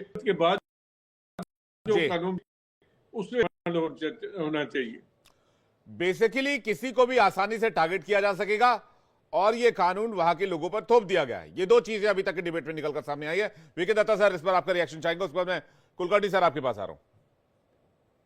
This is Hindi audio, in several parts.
के बाद जो जी, कानून उसमें होना चाहिए। बेसिकली किसी को भी आसानी से टारगेट किया जा सकेगा और ये कानून वहां के लोगों पर थोप दिया गया है। ये दो चीजें अभी तक के डिबेट में निकलकर सामने आई है। वीके दत्ता सर, इस पर आपका रिएक्शन चाहेंगे, उसके बाद मैं कुलकर्णी सर आपके पास आ रहा हूं।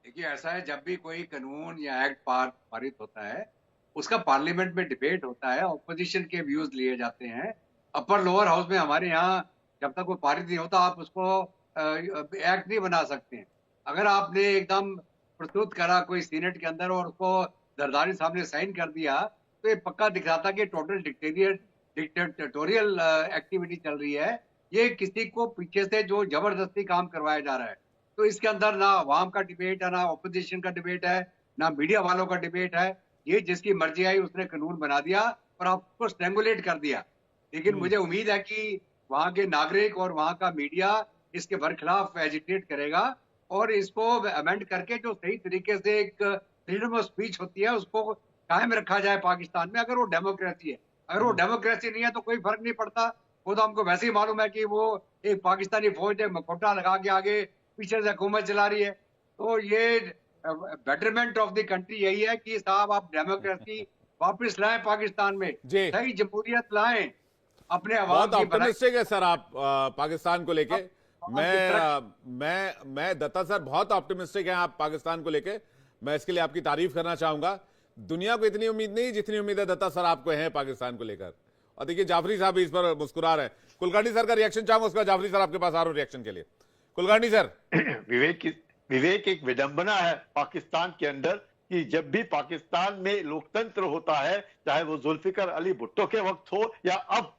देखिए, ऐसा है, जब भी कोई कानून या एक्ट पारित होता है, उसका पार्लियामेंट में डिबेट होता है, ऑपोजिशन के व्यूज लिए जाते हैं। अपर लोअर हाउस में हमारे यहाँ जब तक वो पारित नहीं होता, आप उसको एक्ट नहीं बना सकते हैं। अगर आपने एकदम प्रस्तुत करा कोई सीनेट के अंदर और उसको जरदारी साहब ने साइन कर दिया, तो ये पक्का दिखाता कि टोटल डिक्टेटोरियल एक्टिविटी चल रही है। ये किसी को पीछे से जो जबरदस्ती काम करवाया जा रहा है। तो इसके अंदर ना अवाम का डिबेट है, ना ऑपोजिशन का डिबेट है, ना मीडिया वालों का डिबेट है। ये जिसकी मर्जी आई उसने कानून बना दिया और आपको स्ट्रेंगुलेट कर दिया। लेकिन मुझे उम्मीद है कि वहां के नागरिक और वहां का मीडिया इसके बरखिलाफ एजिटेट करेगा और इसको अमेंड करके जो सही तरीके से एक फ्रीडम ऑफ स्पीच होती है उसको कायम रखा जाए पाकिस्तान में, अगर वो डेमोक्रेसी है। अगर वो डेमोक्रेसी नहीं है तो कोई फर्क नहीं पड़ता। वो तो हमको वैसे ही मालूम है कि वो एक पाकिस्तानी फौज ने मखोटा लगा के आगे पीछे से हुकूमत चला रही है। तो ये बेटरमेंट ऑफ द कंट्री यही है कि साहब आप डेमोक्रेसी वापस लाएं पाकिस्तान में, जी, सही जमहूरियत लाएं, अपने अवाम बहुत की भलाई ऑप्टिमिस्टिक है सर आप पाकिस्तान को लेके। अवाम की मैं तरक्की। मैं दत्ता सर बहुत ऑप्टिमिस्टिक हैं आप पाकिस्तान को लेके। मैं इसके लिए आपकी तारीफ करना चाहूंगा। दुनिया को इतनी उम्मीद नहीं जितनी उम्मीद है दत्ता सर आपको है पाकिस्तान को लेकर। और देखिए जाफरी साहब भी इस पर मुस्कुरा रहे हैं। कुलकर्णी सर का रिएक्शन चाहूंगा, उसका जाफरी सर आपके पास आ रहा हूं रिएक्शन के लिए। कुलकर्णी सर। विवेक एक विडंबना है पाकिस्तान के अंदर कि जब भी पाकिस्तान में लोकतंत्र होता है, चाहे वो जुल्फिकर अली भुट्टो के वक्त हो या अब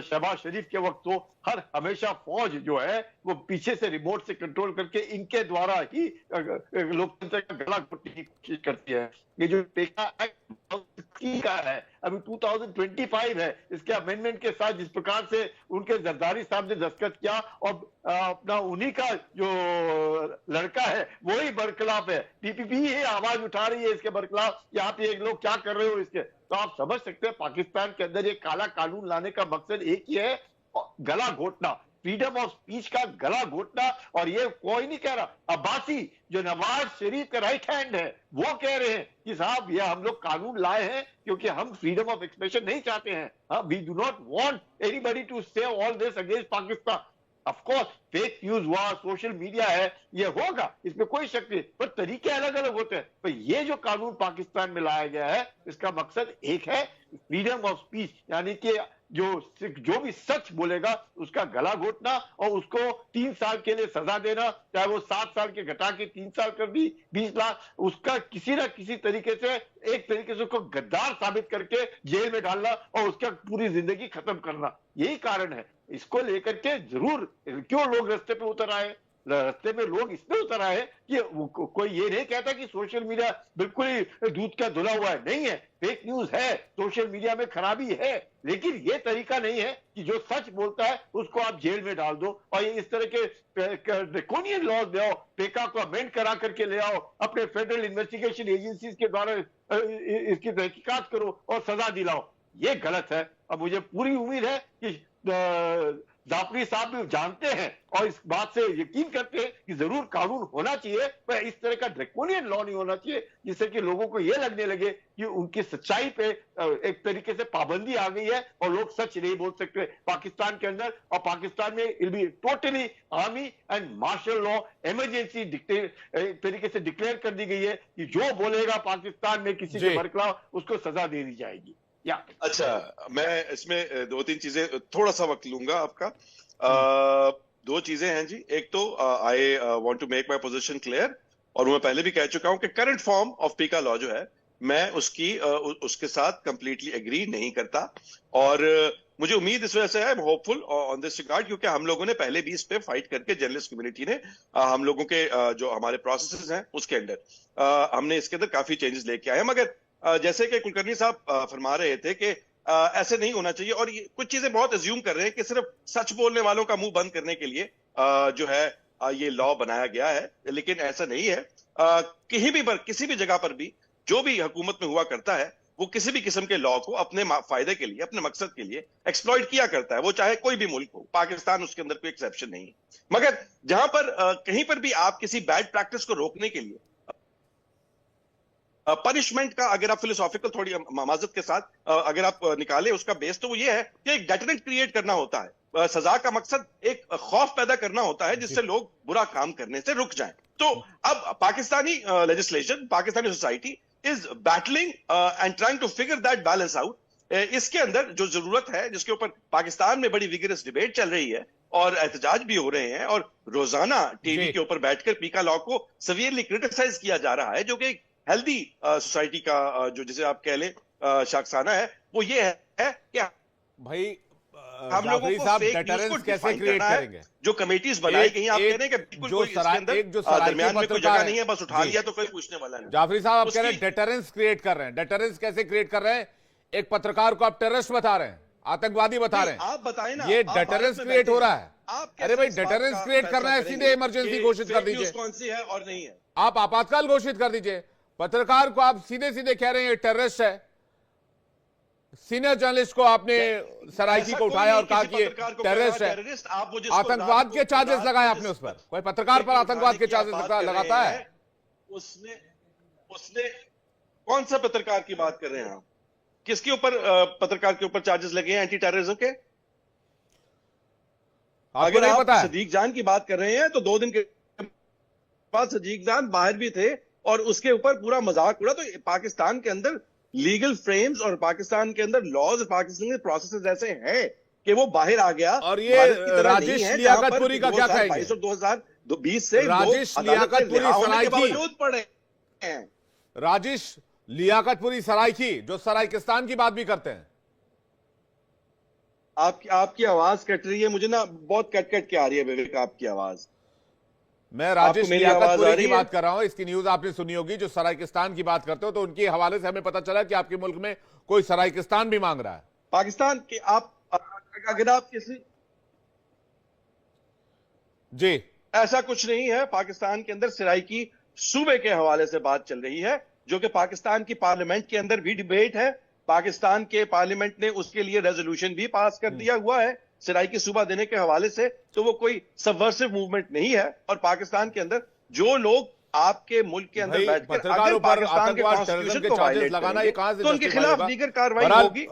शहबाज शरीफ के वक्त हो, हर हमेशा फौज जो है वो पीछे से रिमोट से कंट्रोल करके इनके द्वारा ही लोकतंत्र का गला घोटने की कोशिश करती है। ये जो पेशा एक्ट का है, अभी 2025 है, इसके अमेंडमेंट के साथ जिस प्रकार से उनके जरदारी साहब ने दस्तखत किया और अपना उन्हीं का जो लड़का है वही बरखिलाफ है, पीपीपी ही आवाज उठा रही है इसके बरखिलाफ, यहाँ पे एक लोग क्या कर रहे हो इसके। तो आप समझ सकते हैं पाकिस्तान के अंदर ये काला कानून लाने का मकसद एक ही है, गला घोटना, फ्रीडम ऑफ स्पीच का गला घोटना। और ये कोई नहीं कह रहा, अब्बासी जो नवाज शरीफ का राइट हैंड है वो कह रहे हैं कि साहब ये हम लोग कानून लाए हैं क्योंकि हम फ्रीडम ऑफ एक्सप्रेशन नहीं चाहते हैं। We do not want anybody to say all this against Pakistan. Of course fake news हुआ, सोशल मीडिया है, ये होगा, इसमें कोई शक नहीं, पर तरीके अलग अलग होते हैं। पर ये जो कानून पाकिस्तान में लाया गया है इसका मकसद एक है, फ्रीडम ऑफ स्पीच, यानी कि जो भी सच बोलेगा उसका गला घोटना और उसको 3 साल के लिए सजा देना, चाहे वो 7 साल के घटा के 3 साल कर दी, 20 लाख, उसका किसी ना किसी तरीके से एक तरीके से उसको गद्दार साबित करके जेल में डालना और उसका पूरी जिंदगी खत्म करना, यही कारण है। इसको लेकर के जरूर क्यों लोग रास्ते पे उतर आए, रास्ते में लोग इसलिए उतर आए कि कोई ये नहीं कहता कि सोशल मीडिया बिल्कुल ही दूध का धुला हुआ है, नहीं है, फेक न्यूज है, सोशल मीडिया में खराबी है, लेकिन ये तरीका नहीं है कि जो सच बोलता है उसको आप जेल में डाल दो और ये इस तरह के ड्रैकोनियन लॉज ले आओ, पेका को अमेंड करा करके ले आओ, अपने फेडरल इन्वेस्टिगेशन एजेंसीज के द्वारा इसकी तहकीकात करो और सजा दिलाओ। ये गलत है। अब मुझे पूरी उम्मीद है कि जाफरी साहब भी जानते हैं और इस बात से यकीन करते हैं कि जरूर कानून होना चाहिए, पर इस तरह का ड्रैकोनियन लॉ नहीं होना चाहिए जिससे कि लोगों को यह लगने लगे कि उनकी सच्चाई पे एक तरीके से पाबंदी आ गई है और लोग सच नहीं बोल सकते पाकिस्तान के अंदर। और पाकिस्तान में it be totally army and martial law emergency एक तरीके से डिक्लेयर कर दी गई है कि जो बोलेगा पाकिस्तान में किसी के बरखिलाफ उसको सजा दे दी जाएगी। अच्छा, मैं इसमें 2-3 चीजें थोड़ा सा वक्त लूंगा आपका। 2 चीजें हैं जी। एक तो I want to make my position clear, और मैं पहले भी कह चुका हूं कि current form of PECA law जो है मैं उसके साथ कंप्लीटली एग्री नहीं करता। और मुझे उम्मीद इस वजह से है, होपफुल ऑन दिस रिगार्ड, क्योंकि हम लोगों ने पहले भी इस पे फाइट करके, जर्नलिस्ट कम्युनिटी ने हम लोगों के जो हमारे प्रोसेसेस हैं उसके अंदर हमने इसके अंदर काफी चेंजेस लेके आए हैं। मगर जैसे कि कुलकर्णी साहब फरमा रहे थे कि ऐसे नहीं होना चाहिए, और कुछ चीजें बहुत अज्यूम कर रहे हैं कि सिर्फ सच बोलने वालों का मुंह बंद करने के लिए जो है ये लॉ बनाया गया है, लेकिन ऐसा नहीं है। कहीं भी पर किसी भी जगह पर भी जो भी हुकूमत में हुआ करता है वो किसी भी किस्म के लॉ को अपने फायदे के लिए, अपने मकसद के लिए एक्सप्लॉइट किया करता है, वो चाहे कोई भी मुल्क हो। पाकिस्तान उसके अंदर कोई एक्सेप्शन नहीं है। मगर जहां पर कहीं पर भी आप किसी बैड प्रैक्टिस को रोकने के लिए पनिशमेंट का, अगर आप फिलोसॉफिकल थोड़ी माजत के साथ अगर आप निकाले उसका बेस, तो वो ये है कि एक डेटरेंट क्रिएट करना होता है। सजा का मकसद एक खौफ पैदा करना होता है जिससे लोग बुरा काम करने से रुक जाएं। तो अब Pakistani legislation, Pakistani society is battling and trying to figure that balance out. इसके अंदर जो जरूरत है, जिसके ऊपर पाकिस्तान में बड़ी विगरस डिबेट चल रही है और एहतजाज भी हो रहे हैं, और रोजाना टीवी के ऊपर बैठकर पीका लॉ को सवियरली क्रिटिसाइज किया जा रहा है, जो कि एक हेल्दी सोसाइटी का जो जिसे आप कह लें शाखसाना है, वो ये है कि भाई हम लोगों को साहब फेक न्यूज डेटरेंस को कैसे डिफाइन क्रिएट करना है। करेंगे? जो कमेटीज बनाई गई हैं, आप कह रहे हैं कि बिल्कुल जो कोई इसके अंदर एक जो सराय दरमियान में कोई जगह नहीं है, बस उठा जी। लिया तो कोई पूछने वाला नहीं। जाफरी साहब, आप कह रहे हैं उसकी- डेटरेंस क्रिएट कर रहे हैं। डेटरेंस कैसे क्रिएट कर रहे हैं? एक पत्रकार को आप टेररिस्ट बता रहे हैं, आतंकवादी बता रहे हैं, आप बताएं ना, ये आप भारत डेटरेंस में क्रिएट बैठे हो रहा हैं। है। आप अरे भाई, कैसे इस बात डेटरेंस का क्रिएट फैसला करना है, करेंगे सीधे इमरजेंसी कि घोषित कर फेक दीजिए। न्यूज़ कौन सी है और नहीं है? आप आपातकाल घोषित कर दीजिए। पत्रकार को आप सीधे सीधे कह रहे हैं ये टेररिस्ट है। सीनियर जर्नलिस्ट को आपने सराइकी ऐसा को कोई उठाया और नहीं कहा किसी कि ये पत्रकार को टेररिस्ट कहा है। टेररिस्ट, आप वो जिसको आतंकवाद रात के को- चार्जेस रात लगाए को आपने जिस उस पर। कोई पत्रकार पर आतंकवाद के की आप चार्जेस बात कर रहे लगाता है? हैं, उसने कौन सा पत्रकार की बात कर रहे हैं आप? किसके ऊपर पत्रकार के ऊपर चार्जेस लगे हैं एंटी टेररिज्म के? आपको अगर नहीं आप पता है? सदीक जान की बात कर रहे हैं तो 2 दिन के बाद सदीक जान बाहर भी थे और उसके ऊपर पूरा मजाक उड़ा। तो पाकिस्तान के अंदर लीगल फ्रेम्स और पाकिस्तान के अंदर लॉज, पाकिस्तान के प्रोसेसेस ऐसे हैं कि वो बाहर आ गया। और ये भारत की तरह राजेश नहीं है, लियाकतपुरी जहां का पर क्या 2022 कहेंगे? और 2020 से राजेश लोग अदालत से लियाकतपुरी रिहा होने के सराइकी। बावजूद पड़े हैं। राजेश लियाकतपुरी सराइकी, जो सराइकिस्तान की बात भी करते हैं। आपकी आवाज कट रही है, मुझे ना बहुत कट कट के आ रही है विवेक आपकी आवाज। मैं राजेश आपको मेरी आवाज आ लियाकतपुरी रही की है? बात कर रहा हूं। इसकी न्यूज आपने सुनी होगी, जो सराइकिस्तान की बात करते हो, तो उनके हवाले से हमें पता चला कि आपके मुल्क में कोई सराइकिस्तान भी मांग रहा है। पाकिस्तान के आप अगर आप किसी जी, ऐसा कुछ नहीं है। पाकिस्तान के अंदर सराइकी सूबे के हवाले से बात चल रही है, जो कि पाकिस्तान की पार्लियामेंट के अंदर भी डिबेट है। पाकिस्तान के पार्लियामेंट ने उसके लिए रेजोल्यूशन भी पास कर दिया हुआ है सराइकी सूबा देने के हवाले से। तो वो कोई सबवर्सिव मूवमेंट नहीं है। और पाकिस्तान के अंदर जो लोग आपके मुल्क के अंदर भाई, बैठकर पत्रकारों अगर पर पाकिस्तान के आतंकवाद, कॉन्स्टिट्यूशन टेररिज्म के को चार्जेस वायलेट लगाना, करेंगे, ये कहां से तो उनके justify खिलाफ होगा? लीगल कार्रवाई बहरहाल, होगी।